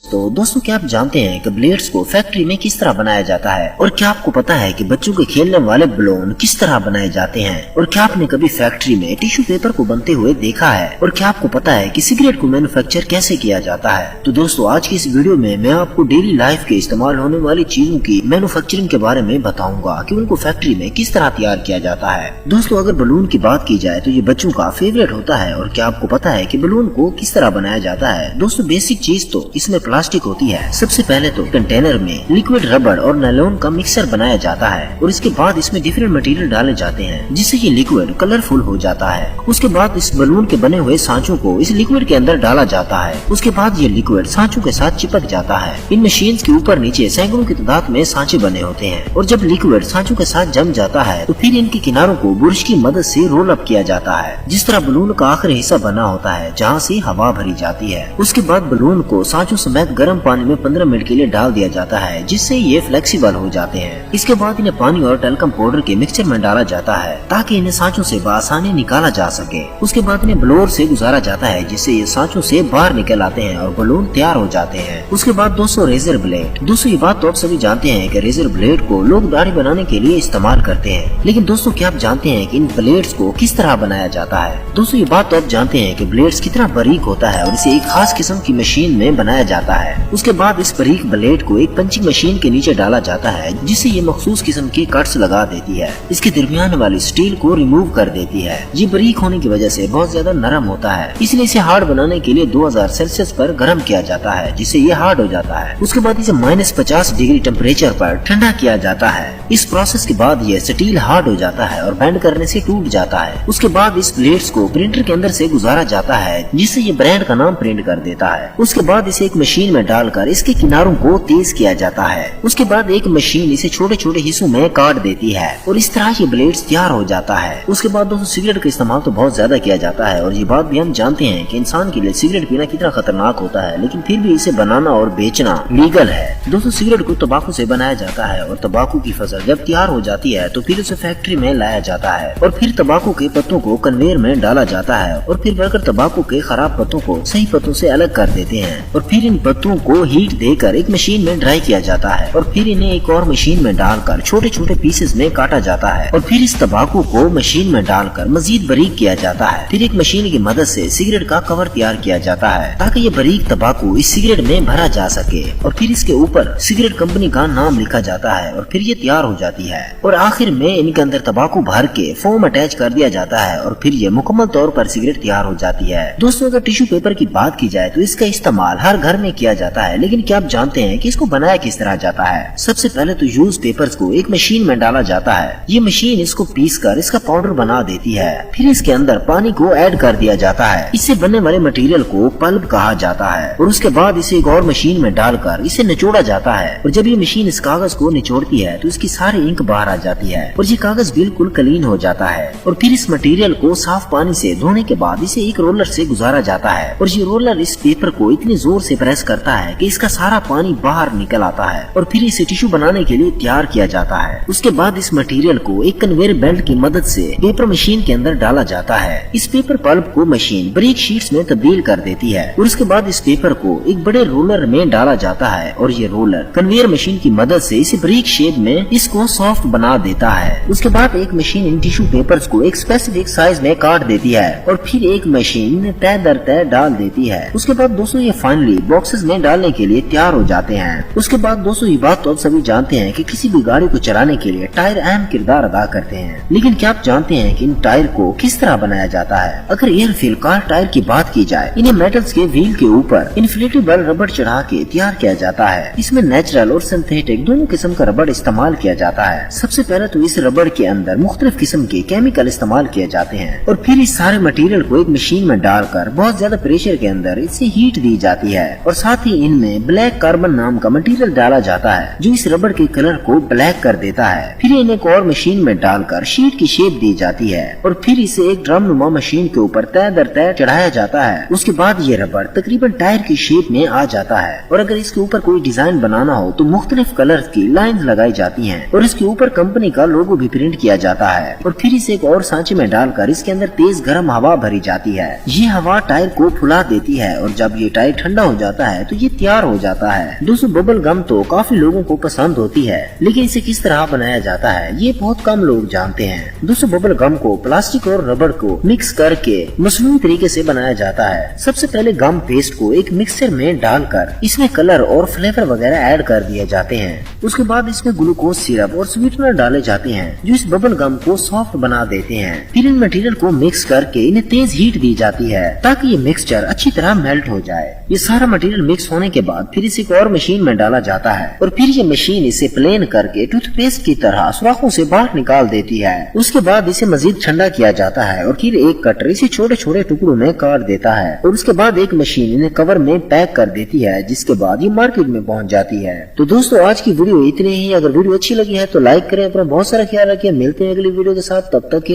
दोस्तों क्या आप जानते हैं कि ब्लेड्स को फैक्ट्री में किस तरह बनाया जाता है? और क्या आपको पता है कि बच्चों के खेलने वाले बलून किस तरह बनाए जाते हैं? और क्या आपने कभी फैक्ट्री में टिश्यू पेपर को बनते हुए देखा है? और क्या आपको पता है कि सिगरेट को मैन्युफैक्चर कैसे किया जाता है? तो दोस्तों आज की इस वीडियो में मैं आपको डेली लाइफ के इस्तेमाल होने वाली चीजों की मैन्युफैक्चरिंग के बारे में बताऊंगा कि उनको फैक्ट्री में किस तरह तैयार किया जाता है। दोस्तों अगर बलून की बात की जाए तो ये बच्चों का फेवरेट होता है। और क्या आपको पता है कि बलून को किस तरह बनाया जाता है? दोस्तों बेसिक चीज तो इसमें प्लास्टिक होती है। सबसे पहले तो कंटेनर में लिक्विड रबड़ और नायलॉन का मिक्सर बनाया जाता है और इसके बाद इसमें डिफरेंट मटेरियल डाले जाते हैं जिससे ये लिक्विड कलरफुल हो जाता है। उसके बाद इस बलून के बने हुए सांचों को इस लिक्विड के अंदर डाला जाता है। उसके बाद ये लिक्विड सांचों के साथ चिपक जाता है। इन मशीन के ऊपर नीचे सैकड़ों की तादाद में सांचे बने होते हैं और जब लिक्विड सांचों के साथ जम जाता है तो फिर इनके किनारों को बुरश की मदद से रोल अप किया जाता है जिस तरह बलून का आखिरी हिस्सा बना होता है जहाँ से हवा भरी जाती है। उसके बाद बलून को सांचों समेत गर्म पानी में 15 मिनट के लिए डाल दिया जाता है जिससे ये फ्लेक्सिबल हो जाते हैं। इसके बाद इन्हें पानी और टेल्कम पाउडर के मिक्सचर में डाला जाता है ताकि इन्हें सांचों से आसानी निकाला जा सके। उसके बाद इन्हें ब्लोअर से गुजारा जाता है जिससे ये सांचों से बाहर निकल आते हैं और बलून तैयार हो जाते हैं। उसके बाद दोस्तों रेजर ब्लेड। दोस्तों ये बात तो आप सभी जानते हैं कि रेजर ब्लेड को लोग दाढ़ी बनाने के लिए इस्तेमाल करते हैं, लेकिन दोस्तों क्या आप जानते हैं कि इन ब्लेड्स को किस तरह बनाया जाता है? दोस्तों ये बात तो आप जानते हैं कि ब्लेड्स कितना बारीक होता है और इसे एक खास किस्म की मशीन में बनाया जाता है। उसके बाद इस बारीक ब्लेड को एक पंचिंग मशीन के नीचे डाला जाता है जिससे ये मखसूस किस्म के कट्स लगा देती है। इसके दरमियान वाली स्टील को रिमूव कर देती है। ये बारीक होने की वजह से बहुत ज्यादा नरम होता है, इसलिए इसे हार्ड बनाने के लिए 2000 सेल्सियस पर गर्म किया जाता है जिससे ये हार्ड हो जाता है। उसके बाद इसे -50 डिग्री टेम्परेचर पर ठंडा किया जाता है। इस प्रोसेस के बाद ये स्टील हार्ड हो जाता है और बेंड करने से टूट जाता है। उसके बाद इस ब्लेड्स को प्रिंटर के अंदर से गुजारा जाता है जिससे ये ब्रांड का नाम प्रिंट कर देता है। उसके बाद इसे एक मशीन में डालकर इसके किनारों को तेज किया जाता है। उसके बाद एक मशीन इसे छोटे छोटे हिस्सों में काट देती है और इस तरह ये ब्लेड्स तैयार हो जाता है। उसके बाद दोस्तों सिगरेट का इस्तेमाल तो बहुत ज्यादा किया जाता है और ये बात भी हम जानते हैं कि इंसान के लिए सिगरेट पीना कितना खतरनाक होता है, लेकिन फिर भी इसे बनाना और बेचना लीगल है। दोस्तों सिगरेट को तंबाकू से बनाया जाता है और तंबाकू की फसल जब तैयार हो जाती है तो फिर उसे फैक्ट्री में लाया जाता है और फिर तंबाकू के पत्तों को कन्वेयर में डाला जाता है और फिर वर्कर तंबाकू के खराब पत्तों को सही पत्तों से अलग कर देते हैं और फिर इन पत्तों को हीट देकर एक मशीन में ड्राई किया जाता है और फिर इन्हें एक और मशीन में डालकर छोटे छोटे पीसेस में काटा जाता है और फिर इस तंबाकू को मशीन में डालकर मजीद बारीक किया जाता है। फिर एक मशीन की मदद से सिगरेट का कवर तैयार किया जाता है ताकि ये बारीक तंबाकू इस सिगरेट में भरा जा सके और फिर इसके ऊपर सिगरेट कंपनी का नाम लिखा जाता है और फिर ये तैयार हो जाती है। और आखिर में इनके अंदर तंबाकू भर के फोम अटैच कर दिया जाता है और फिर ये मुकम्मल तौर पर सिगरेट तैयार हो जाती है। दोस्तों अगर टिश्यू पेपर की बात की जाए तो इसका इस्तेमाल हर घर में किया जाता है, लेकिन क्या आप जानते हैं कि इसको बनाया किस तरह जाता है? सबसे पहले तो यूज पेपर्स को एक मशीन में डाला जाता है। ये मशीन इसको पीस कर इसका पाउडर बना देती है। फिर इसके अंदर पानी को ऐड कर दिया जाता है। इससे बनने वाले मटेरियल को पल्प कहा जाता है और उसके बाद इसे एक और मशीन में डालकर इसे निचोड़ा जाता है और जब ये मशीन इस कागज को निचोड़ती है तो इसकी सारी इंक बाहर आ जाती है और ये कागज बिल्कुल क्लीन हो जाता है। और फिर इस मटेरियल को साफ पानी से धोने के बाद इसे एक रोलर से गुजारा जाता है और ये रोलर इस पेपर को इतनी जोर से प्रेस करता है कि इसका सारा पानी बाहर निकल आता है और फिर इसे टिश्यू बनाने के लिए तैयार किया जाता है। उसके बाद इस मटेरियल को एक कन्वेयर बेल्ट की मदद से पेपर मशीन के अंदर डाला जाता है। इस पेपर पल्प को मशीन बारीक शीट्स में तब्दील कर देती है और उसके बाद इस पेपर को एक बड़े रोलर में डाला जाता है और ये रोलर कन्वेयर मशीन की मदद से इसे बारीक शेप में इसको सॉफ्ट बना देता है। उसके बाद एक मशीन इन टिश्यू पेपर्स को एक स्पेसिफिक साइज में काट देती है और फिर एक मशीन तय दर तय डाल देती है। उसके बाद दोस्तों ये फाइनली बॉक्सेस में डालने के लिए तैयार हो जाते हैं। उसके बाद दोस्तों ये बात तो आप सभी जानते हैं कि किसी भी गाड़ी को चलाने के लिए टायर अहम किरदार अदा करते हैं, लेकिन क्या आप जानते हैं कि इन टायर को किस तरह बनाया जाता है? अगर एयरफील्ड कार टायर की बात की जाए, इन्हें मेटल्स के व्हील के ऊपर इन्फ्लेटेबल रबड़ चढ़ा के तैयार किया जाता है। इसमें नेचुरल और सिंथेटिक दोनों किस्म का रबड़ इस्तेमाल किया जाता है। सबसे पहले तो इस रबड़ के अंदर मुख्तलिफ किस्म के केमिकल इस्तेमाल किए जाते हैं और फिर इस सारे मटेरियल को एक मशीन में डालकर बहुत ज्यादा प्रेशर के अंदर इसे हीट दी जाती है और साथ ही इनमें ब्लैक कार्बन नाम का मटेरियल डाला जाता है जो इस रबड़ के कलर को ब्लैक कर देता है। फिर इन्हें एक और मशीन में डालकर शीट की शेप दी जाती है और फिर इसे एक ड्रम नुमा मशीन के ऊपर तय दर तय चढ़ाया जाता है। उसके बाद ये रबड़ तकरीबन टायर की शेप में आ जाता है और अगर इसके ऊपर कोई डिजाइन बनाना हो तो मुख्तलिफ कलर्स की लाइंस लगाई जाती हैं और इसके ऊपर कंपनी का लोगो भी प्रिंट किया जाता है और फिर इसे एक और सांचे में डालकर इसके अंदर तेज गर्म हवा भरी जाती है। ये हवा टायर को फुला देती है और जब ये टायर ठंडा हो जाता जाता है तो ये तैयार हो जाता है। दोस्तों बबल गम तो काफी लोगों को पसंद होती है, लेकिन इसे किस तरह बनाया जाता है ये बहुत कम लोग जानते हैं। दोस्तों बबल गम को प्लास्टिक और रबड़ को मिक्स करके मसनूई तरीके से बनाया जाता है। सबसे पहले गम पेस्ट को एक मिक्सर में डालकर इसमें कलर और फ्लेवर वगैरह ऐड कर दिए जाते हैं। उसके बाद इसमें ग्लूकोज सिरप और स्वीटनर डाले जाते हैं जो इस बबल गम को सॉफ्ट बना देते हैं। फिर इन मटेरियल को मिक्स करके इन्हें तेज हीट दी जाती है ताकि ये मिक्सचर अच्छी तरह मेल्ट हो जाए। ये सारा मटेरियल मिक्स होने के बाद फिर इसे एक और मशीन में डाला जाता है और फिर ये मशीन इसे प्लेन करके टूथपेस्ट की तरह सुराखों से बाहर निकाल देती है। उसके बाद इसे मजीद ठंडा किया जाता है और फिर एक कटर इसे छोटे छोटे टुकड़ों में काट देता है और उसके बाद एक मशीन इन्हें कवर में पैक कर देती है, जिसके बाद ये मार्केट में पहुंच जाती है। तो दोस्तों आज की वीडियो इतनी ही। अगर वीडियो अच्छी लगी है तो लाइक करें, अपना बहुत सारा ख्याल रखिए। मिलते हैं अगली वीडियो के साथ, तब तक के